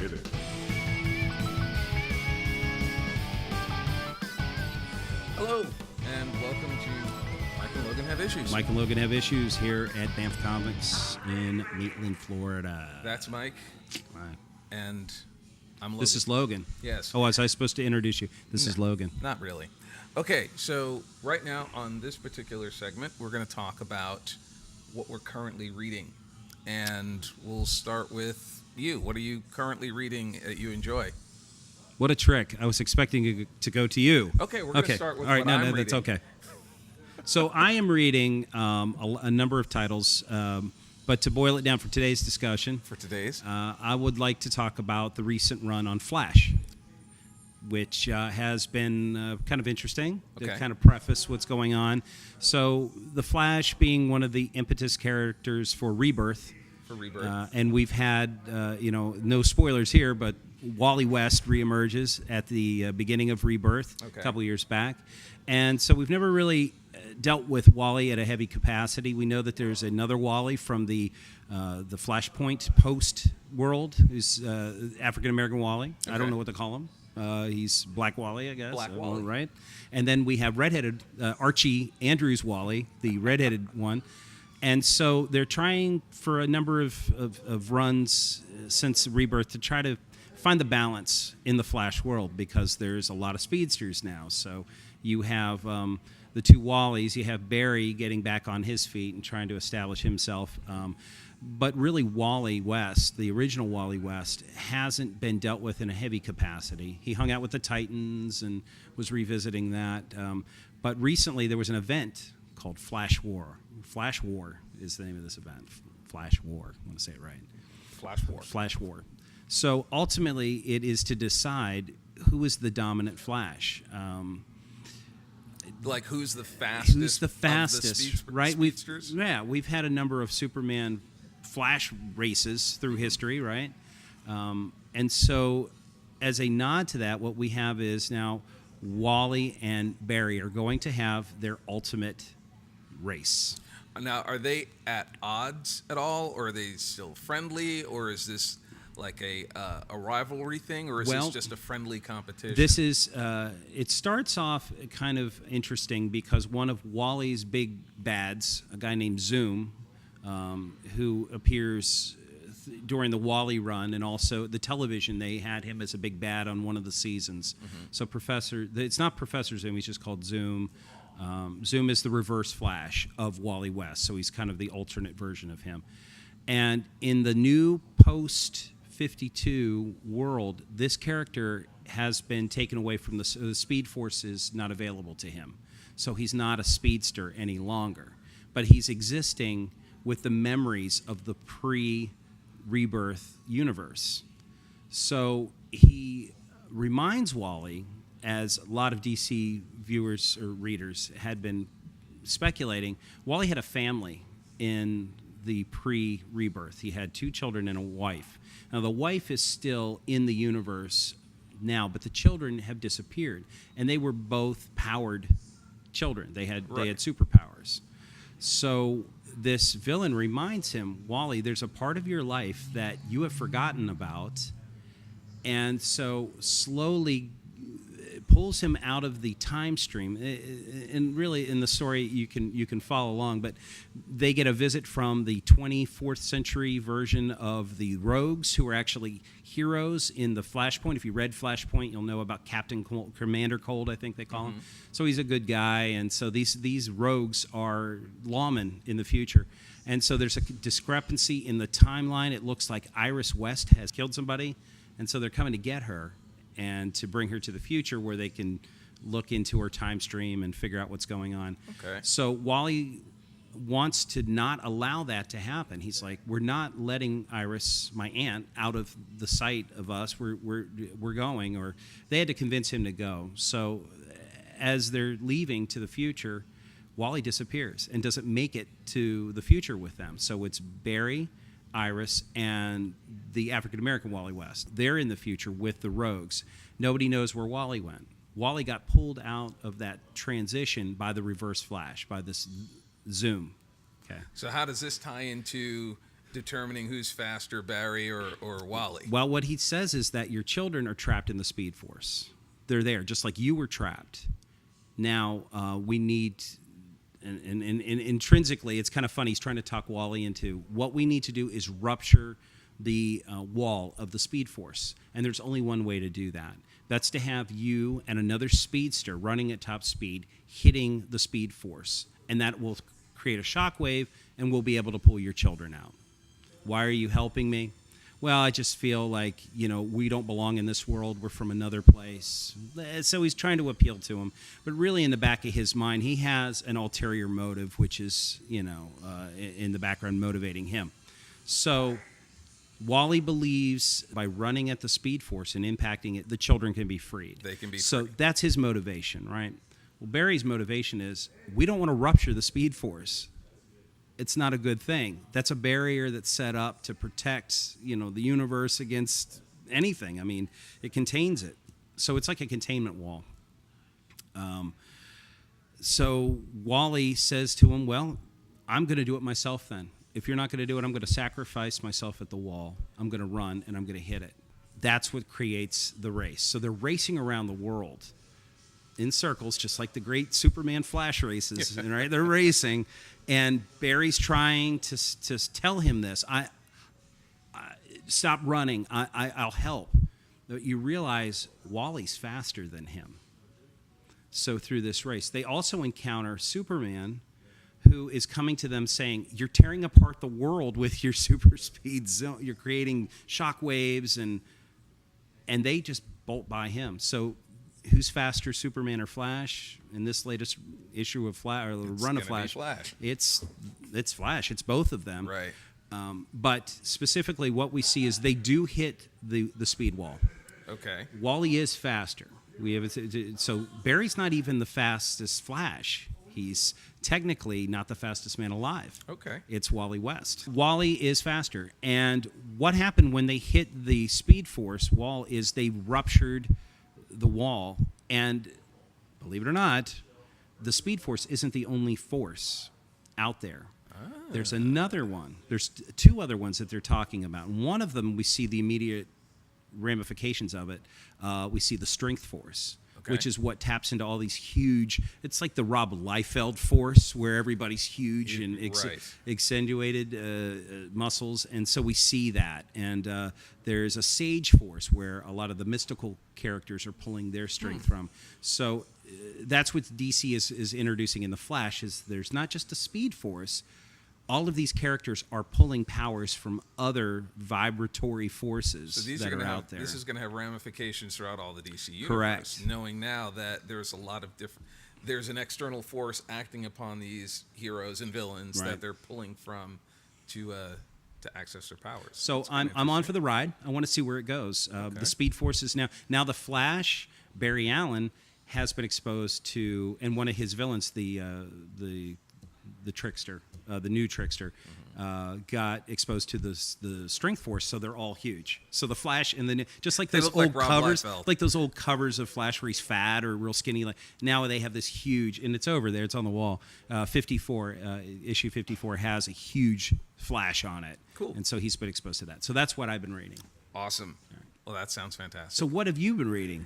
Hit it. Hello, and welcome to Mike and Logan Have Issues. Mike and Logan Have Issues here at Banff Comics in Maitland, Florida. That's Mike, Right. and I'm Logan. This is Logan. Yes. Oh, was I supposed to introduce you? This is Logan. Not really. Okay, so right now on this particular segment, we're going to talk about what we're currently reading. And we'll start with you. What are you currently reading that you enjoy? What a trick. I was expecting it to go to you. Okay, we're going to start with All right, what no, I'm no, reading. that's okay. So I am reading a number of titles, but to boil it down for today's discussion, For today's? I would like to talk about the recent run on Flash, which has been kind of interesting to Okay. kind of preface what's going on. So the Flash being one of the impetus characters for Rebirth. For Rebirth. And we've had, no spoilers here, but Wally West reemerges at the beginning of Rebirth Okay. a couple of years back. And so we've never really dealt with Wally at a heavy capacity. We know that there's another Wally from the Flashpoint post world, who's African-American Wally. I Okay. don't know what to call him. He's Black Wally, I guess. Black Wally. Right? And then we have redheaded Archie Andrews Wally, the redheaded one. And so they're trying for a number of runs since Rebirth to try to find the balance in the Flash world, because there's a lot of speedsters now. So you have the two Wallies. You have Barry getting back on his feet and trying to establish himself. But really, Wally West, the original Wally West, hasn't been dealt with in a heavy capacity. He hung out with the Titans and was revisiting that. But recently, there was an event called Flash War. Flash War is the name of this event. Flash War. I want to say it right. Flash War. Flash War. So ultimately, it is to decide who is the dominant Flash. Like, who's the fastest? Who's the fastest? Right? Speedsters? We've had a number of Superman Flash races through history, right? And so, as a nod to that, what we have is now Wally and Barry are going to have their ultimate race. Now, are they at odds at all, or are they still friendly, or is this like a rivalry thing, or is this just a friendly competition? This is, it starts off kind of interesting because one of Wally's big bads, a guy named Zoom, who appears during the Wally run, and also the television, they had him as a big bad on one of the seasons. Mm-hmm. So it's not Professor Zoom, he's just called Zoom. Zoom is the reverse Flash of Wally West, so he's kind of the alternate version of him. And in the new post-52 world, this character has been taken away from the Speed Force is not available to him. So he's not a speedster any longer. But he's existing with the memories of the pre-Rebirth universe. So he reminds Wally, as a lot of DC viewers or readers had been speculating, Wally had a family in the pre-Rebirth. He had 2 children and a wife. Now, the wife is still in the universe now, but the children have disappeared, and they were both powered children. They had superpowers. So this villain reminds him, Wally, there's a part of your life that you have forgotten about, and so slowly pulls him out of the time stream. And really, in the story, you can follow along, but they get a visit from the 24th century version of the Rogues, who are actually heroes in the Flashpoint. If you read Flashpoint, you'll know about Commander Cold, I think they call him. So he's a good guy, and so these Rogues are lawmen in the future. And so there's a discrepancy in the timeline. It looks like Iris West has killed somebody, and so they're coming to get her and to bring her to the future where they can look into her time stream and figure out what's going on. Okay. So Wally wants to not allow that to happen. He's like, we're not letting Iris, my aunt, out of the sight of us. We're going, or they had to convince him to go. So as they're leaving to the future, Wally disappears and doesn't make it to the future with them. So it's Barry, Iris, and the African-American Wally West. They're in the future with the Rogues. Nobody knows where Wally went. Wally got pulled out of that transition by the Reverse Flash, by this Zoom. Okay. So how does this tie into determining who's faster, Barry or Wally. Well, what he says is that your children are trapped in the Speed Force. They're there, just like you were trapped. Now, we need, and intrinsically, it's kind of funny. He's trying to talk Wally into what we need to do is rupture the wall of the Speed Force. And there's only one way to do that. That's to have you and another speedster running at top speed, hitting the Speed Force. And that will create a shockwave, and we'll be able to pull your children out. Why are you helping me? Well, I just feel like, we don't belong in this world. We're from another place. So he's trying to appeal to him. But really, in the back of his mind, he has an ulterior motive, which is, in the background motivating him. So Wally believes by running at the Speed Force and impacting it, the children can be freed. They can be So freed. that's his motivation, right? Well, Barry's motivation is, we don't want to rupture the Speed Force. It's not a good thing. That's a barrier that's set up to protect, the universe against anything. I mean, it contains it. So it's like a containment wall. So Wally says to him, well, I'm going to do it myself then. If you're not going to do it, I'm going to sacrifice myself at the wall. I'm going to run, and I'm going to hit it. That's what creates the race. So they're racing around the world in circles, just like the great Superman Flash races, right? They're racing, and Barry's trying to tell him this. I stop running. I'll help. But you realize Wally's faster than him. So through this race, they also encounter Superman, who is coming to them saying, you're tearing apart the world with your super speed zone. You're creating shock waves, and they just bolt by him. So who's faster, Superman or Flash? In this latest issue of Flash, or the run of Flash, it's Flash. It's both of them. Right. But specifically, what we see is they do hit the speed wall. Okay. Wally is faster. So Barry's not even the fastest Flash. He's technically not the fastest man alive. Okay. It's Wally West. Wally is faster. And what happened when they hit the Speed Force wall is they ruptured the wall. And believe it or not, the Speed Force isn't the only force out there. There's another one. There's two other ones that they're talking about. And one of them, we see the immediate ramifications of it. We see the Strength Force. Okay. Which is what taps into all these huge, it's like the Rob Liefeld force, where everybody's huge and accentuated muscles. And so we see that. And there's a Sage force, where a lot of the mystical characters are pulling their strength from. So that's what DC is introducing in The Flash, is there's not just a speed force. All of these characters are pulling powers from other vibratory forces that are out there. This is going to have ramifications throughout all the DC universe. Correct. Knowing now that there's a lot of different, there's an external force acting upon these heroes and villains that they're pulling from to access their powers. So I'm on for the ride. I want to see where it goes. The Speed Force is now the Flash. Barry Allen has been exposed to, and one of his villains, the Trickster, the new Trickster, got exposed to the Strength Force, so they're all huge. So the Flash and the just like those old covers, like those old covers of Flash where he's fat or real skinny. Like now they have this huge, and it's over there. It's on the wall. 54 issue 54 has a huge Flash on it. Cool. And so he's been exposed to that. So that's what I've been reading. Awesome. Right. Well, that sounds fantastic. So what have you been reading?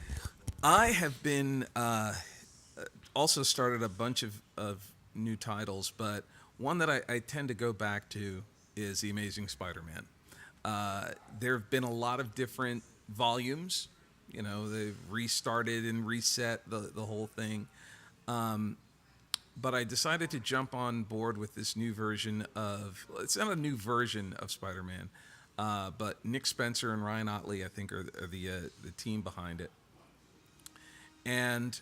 I have been also started a bunch of new titles, but one that I tend to go back to is The Amazing Spider-Man. There have been a lot of different volumes. They've restarted and reset the whole thing. But I decided to jump on board with this new version of, it's not a new version of Spider-Man, but Nick Spencer and Ryan Ottley, I think, are the team behind it. And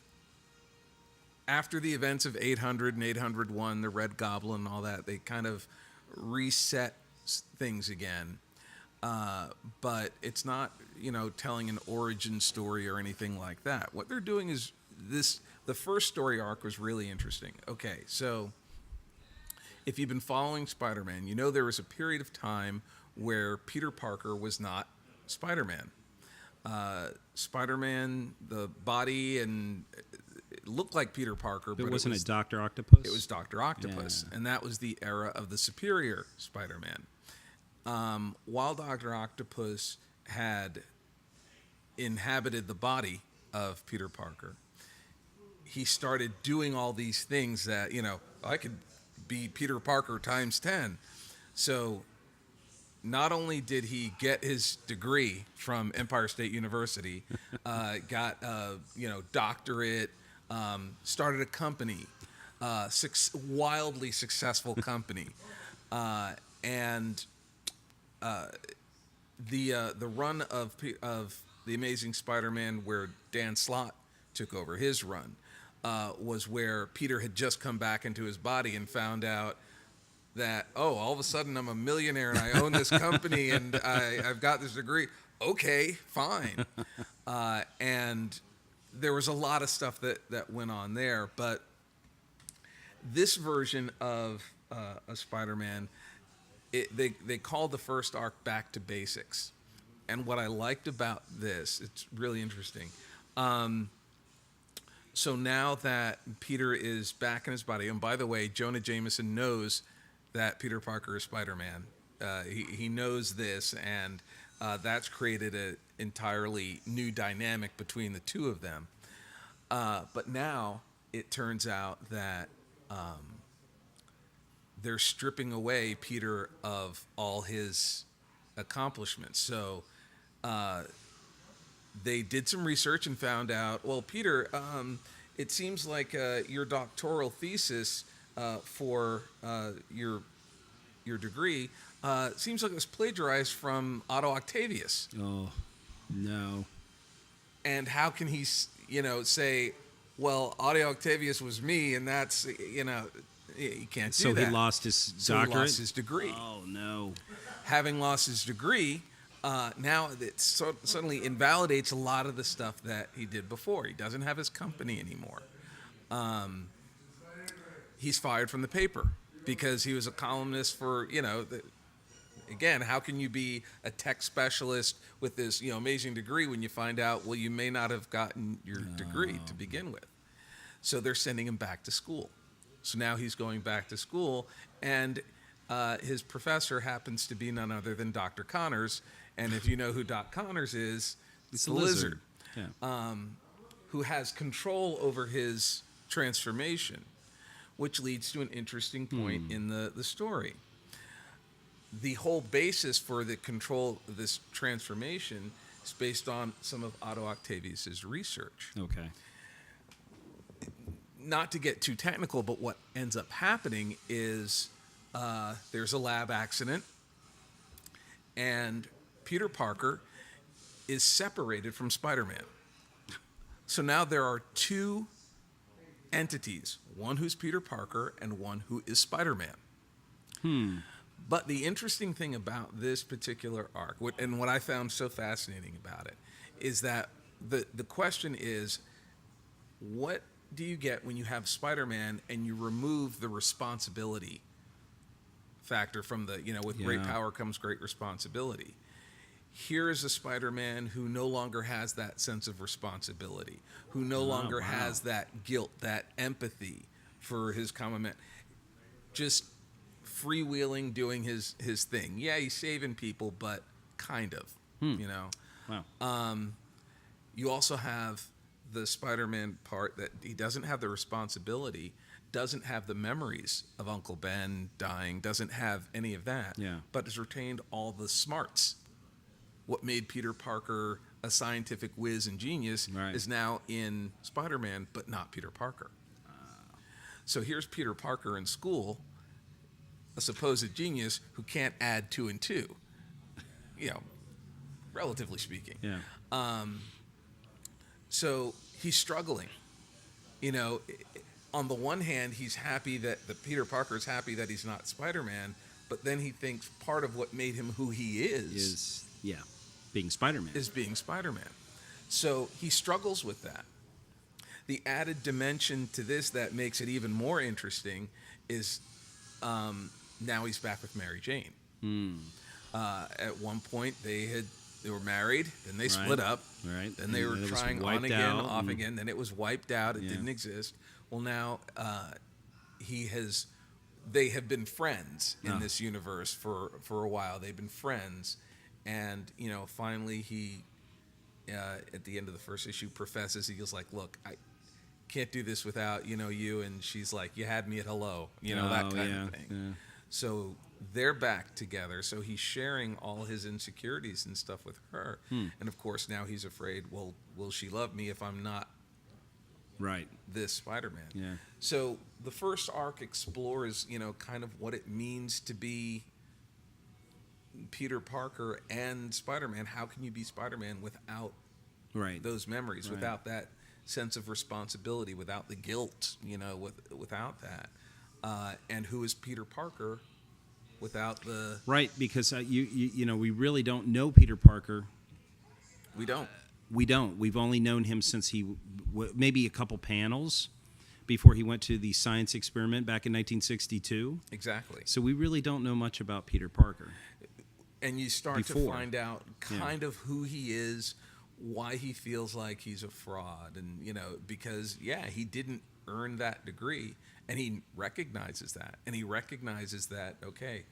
after the events of 800 and 801, the Red Goblin and all that, they kind of reset things again. But it's not, telling an origin story or anything like that. What they're doing is the first story arc was really interesting. Okay, so if you've been following Spider-Man, there was a period of time where Peter Parker was not Spider-Man. Spider-Man, the body and it looked like Peter Parker, but wasn't it Dr. Octopus? It was Dr. Octopus, and that was the era of the Superior Spider-Man. while Dr. Octopus had inhabited the body of Peter Parker, he started doing all these things that, I could be Peter Parker times 10. So not only did he get his degree from Empire State University, got a doctorate, started a company, wildly successful company, and the run of the Amazing Spider-Man, where Dan Slott took over his run, was where Peter had just come back into his body and found out that, all of a sudden I'm a millionaire and I own this company and I've got this degree. Okay, fine. And there was a lot of stuff that went on there, but this version of a Spider-Man, they called the first arc Back to Basics. And what I liked about this, it's really interesting. So now that Peter is back in his body, and by the way, Jonah Jameson knows that Peter Parker is Spider-Man. He knows this, and that's created an entirely new dynamic between the two of them. But now it turns out that they're stripping away Peter of all his accomplishments. So they did some research and found out, well, Peter, it seems like your doctoral thesis for your degree seems like it was plagiarized from Otto Octavius. Oh, no. And how can he, say, well, Otto Octavius was me, and that's, you can't do So that. he lost his So doctorate? he lost his degree. Oh, no. Having lost his degree, now it suddenly invalidates a lot of the stuff that he did before. He doesn't have his company anymore. He's fired from the paper because he was a columnist for, again, how can you be a tech specialist with this, amazing degree when you find out, well, you may not have gotten your degree to begin with. So they're sending him back to school. So now he's going back to school, and his professor happens to be none other than Dr. Connors. And if you know who Doc Connors is, it's the lizard. Yeah. Who has control over his transformation, which leads to an interesting point in the story. The whole basis for the control of this transformation is based on some of Otto Octavius's research. Okay. Not to get too technical, but what ends up happening is there's a lab accident, and Peter Parker is separated from Spider-Man. So now there are two entities, one who's Peter Parker and one who is Spider-Man. But the interesting thing about this particular arc, and what I found so fascinating about it, is that the question is, what do you get when you have Spider-Man and you remove the responsibility factor from the, with great power comes great responsibility? Here is a Spider-Man who no longer has that sense of responsibility, who no longer has that guilt, that empathy for his common man. Just freewheeling, doing his thing. Yeah, he's saving people, but kind of, Wow. You also have the Spider-Man part that he doesn't have the responsibility, doesn't have the memories of Uncle Ben dying, doesn't have any of that, but has retained all the smarts. What made Peter Parker a scientific whiz and genius is now in Spider-Man, but not Peter Parker. So here's Peter Parker in school, a supposed genius who can't add 2 and 2, relatively speaking. Yeah. So he's struggling. On the one hand, he's happy that Peter Parker's happy that he's not Spider-Man, but then he thinks part of what made him who he is being Spider-Man. Is being Spider-Man. So he struggles with that. The added dimension to this that makes it even more interesting is now he's back with Mary Jane. At one point they were married, then they split up, then they were trying on again, off again, then it was wiped out, it didn't exist. Well, now he has they have been friends in Oh. this universe for a while. They've been friends, and finally he, at the end of the first issue, professes. He goes like, "Look, I can't do this without you." And she's like, "You had me at hello," that kind of thing. Yeah. So they're back together. So he's sharing all his insecurities and stuff with her, and of course now he's afraid. Well, will she love me if I'm not Right. this Spider-Man? Yeah. So the first arc explores, kind of what it means to be Peter Parker and Spider-Man. How can you be Spider-Man without Right. those memories, Right. without that sense of responsibility, without the guilt, without that? And who is Peter Parker without the... Right, because we really don't know Peter Parker. We don't. We don't. We've only known him since maybe a couple panels before he went to the science experiment back in 1962. Exactly. So we really don't know much about Peter Parker. And you start to Before. find out kind of who he is, why he feels like he's a fraud, and because he didn't earn that degree, and he recognizes that, okay,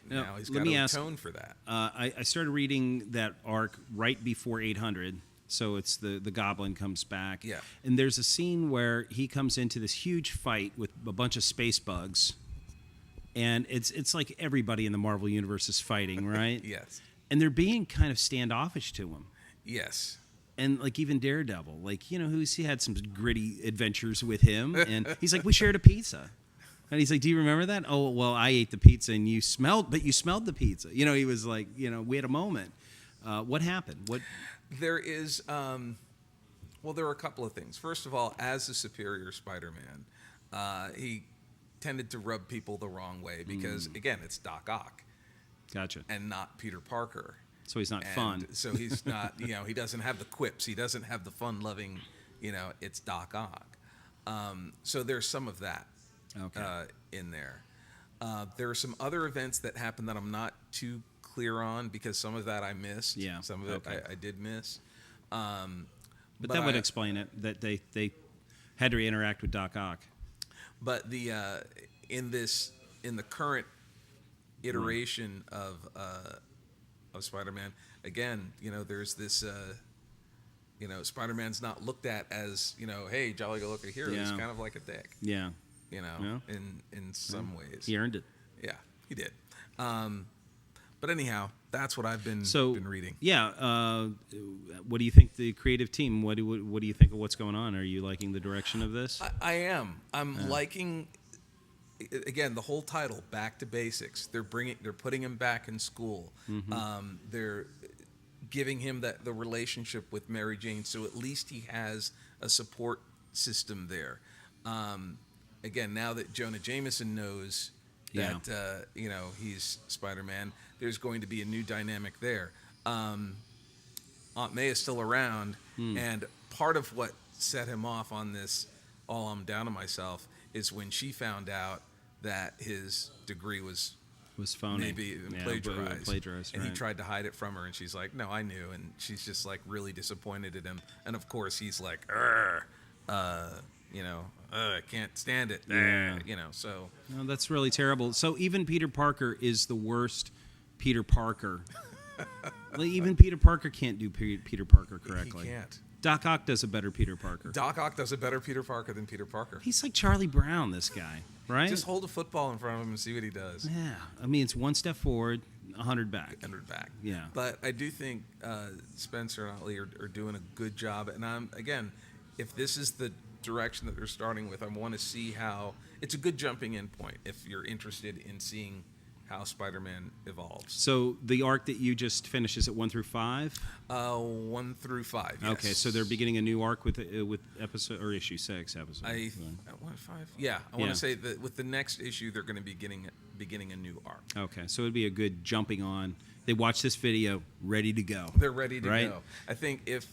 now he's got to atone for that. I started reading that arc right before 800. So it's the Goblin comes back. Yeah. And there's a scene where he comes into this huge fight with a bunch of space bugs. And it's like everybody in the Marvel Universe is fighting, right? Yes. And they're being kind of standoffish to him. Yes. And like even Daredevil, he had some gritty adventures with him. And he's like, we shared a pizza. And he's like, do you remember that? Oh, well, I ate the pizza and you smelled the pizza. He was like, we had a moment. What happened? There is, there are a couple of things. First of all, as a superior Spider-Man, he tended to rub people the wrong way because, again, it's Doc Ock. Gotcha. And not Peter Parker. So he's not fun. So he's not, he doesn't have the quips. He doesn't have the fun-loving, it's Doc Ock. So there's some of that in there. There are some other events that happened that I'm not too clear on because some of that I missed. Yeah. Some of it I did miss. But that would explain it, that they had to interact with Doc Ock. But in the current iteration of Spider-Man, again, there's this, Spider-Man's not looked at as, hey, jolly-go-lucky hero. He's kind of like a dick. Yeah. In some ways. He earned it. Yeah, he did. But anyhow, that's what I've been reading. Yeah. What do you think the creative team? What do you think of what's going on? Are you liking the direction of this? I am. I'm liking. Again, the whole title, Back to Basics. They're putting him back in school. Mm-hmm. They're giving him the relationship with Mary Jane, so at least he has a support system there. Again, now that Jonah Jameson knows that he's Spider-Man, there's going to be a new dynamic there. Aunt May is still around, and part of what set him off on this "all I'm down to myself" is when she found out that his degree was phony, maybe plagiarized, and right. he tried to hide it from her, and she's like, "No, I knew," and she's just like really disappointed at him, and of course he's like, I can't stand it. Yeah. So. No, that's really terrible. So even Peter Parker is the worst Peter Parker. Even Peter Parker can't do Peter Parker correctly. He can't. Doc Ock does a better Peter Parker. Doc Ock does a better Peter Parker than Peter Parker. He's like Charlie Brown, this guy, right? Just hold a football in front of him and see what he does. Yeah. I mean, it's one step forward, 100 back. 100 back. Yeah. But I do think Spencer and Utley are doing a good job. And again, if this is the direction that they're starting with, I want to see how it's a good jumping in point if you're interested in seeing how Spider-Man evolves. So the arc that you just finished, is it 1 through 5? 1 through 5. Yes. Okay, so they're beginning a new arc with episode or issue 6 episode. I want 5. Yeah, I want to say that with the next issue, they're going to be beginning a new arc. Okay, so it'd be a good jumping on. They watch this video, ready to go. They're ready to right? go. I think if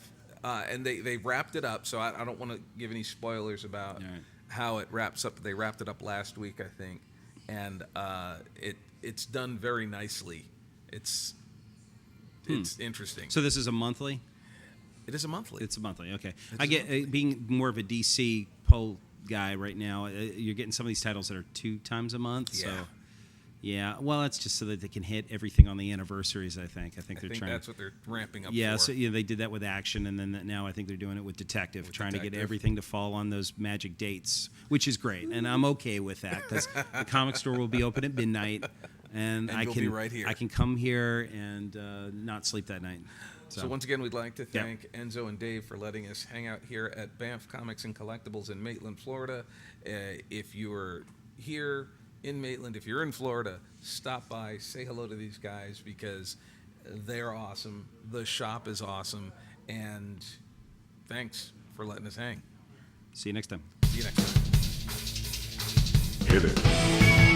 and they wrapped it up, so I don't want to give any spoilers about how it wraps up. They wrapped it up last week, I think, and it's done very nicely. It's interesting. So this is a monthly? It is a monthly. It's a monthly. Okay. It's I get being more of a DC guy right now. You're getting some of these titles that are 2 times a month. Yeah. So, yeah. Well, that's just so that they can hit everything on the anniversaries. I think I they're think trying. that's what they're ramping up Yeah. for. So they did that with Action, and then now I think they're doing it with Detective, trying to get Detective. everything to fall on those magic dates, which is great, and I'm okay with that because the comic store will be open at midnight, and I you'll can be right here. I can come here and not sleep that night. So once again, we'd like to thank Enzo and Dave for letting us hang out here at Banff Comics and Collectibles in Maitland, Florida. If you're here in Maitland, if you're in Florida, stop by, say hello to these guys because they're awesome. The shop is awesome, and thanks for letting us hang. See you next time. See you next time. Hit it.